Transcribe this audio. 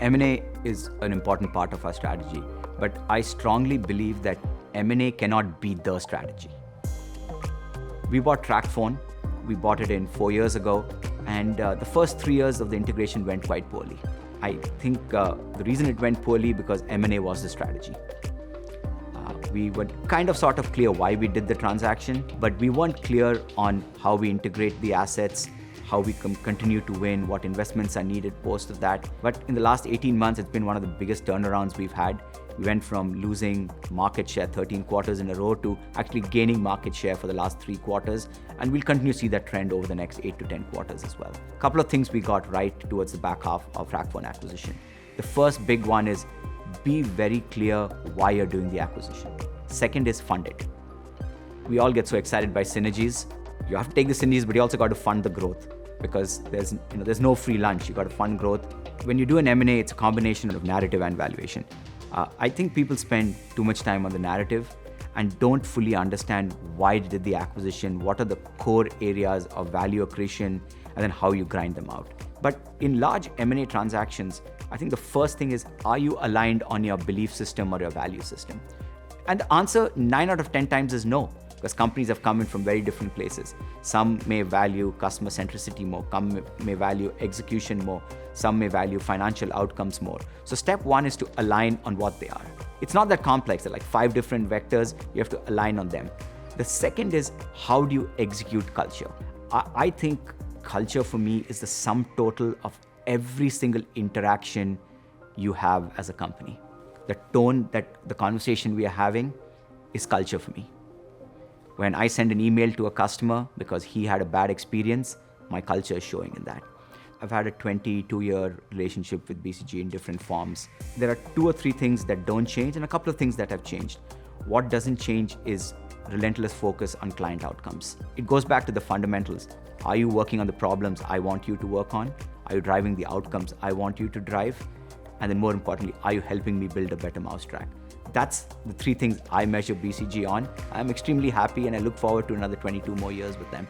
M&A is an important part of our strategy, but I strongly believe that M&A cannot be the strategy. We bought TracFone. We bought it in 4 years ago, and the first 3 years of the integration went quite poorly. I think the reason it went poorly because M&A was the strategy. We were kind of sort of clear why we did the transaction, but we weren't clear on how we integrate the assets, how we continue to win, what investments are needed post of that. But in the last 18 months, it's been one of the biggest turnarounds we've had. We went from losing market share 13 quarters in a row to actually gaining market share for the last 3 quarters. And we'll continue to see that trend over the next 8 to 10 quarters as well. A couple of things we got right towards the back half of TracFone acquisition. The first big one is be very clear why you're doing the acquisition. Second is fund it. We all get so excited by synergies. You have to take the synergies, but you also got to fund the growth because there's no free lunch. You got to fund growth. When you do an M&A, it's a combination of narrative and valuation. I think people spend too much time on the narrative and don't fully understand why they did the acquisition, what are the core areas of value accretion, and then how you grind them out. But in large M&A transactions, I think the first thing is, are you aligned on your belief system or your value system? And the answer 9 out of 10 times is no, because companies have come in from very different places. Some may value customer centricity more, some may value execution more, some may value financial outcomes more. So step one is to align on what they are. It's not that complex. There are like 5 different vectors. You have to align on them. The second is, how do you execute culture? I think culture for me is the sum total of every single interaction you have as a company. The tone that the conversation we are having is culture for me. When I send an email to a customer because he had a bad experience, my culture is showing in that. I've had a 22-year relationship with BCG in different forms. There are 2 or 3 things that don't change and a couple of things that have changed. What doesn't change is relentless focus on client outcomes. It goes back to the fundamentals. Are you working on the problems I want you to work on? Are you driving the outcomes I want you to drive? And then more importantly, are you helping me build a better mousetrap? That's the 3 things I measure BCG on. I'm extremely happy and I look forward to another 22 more years with them.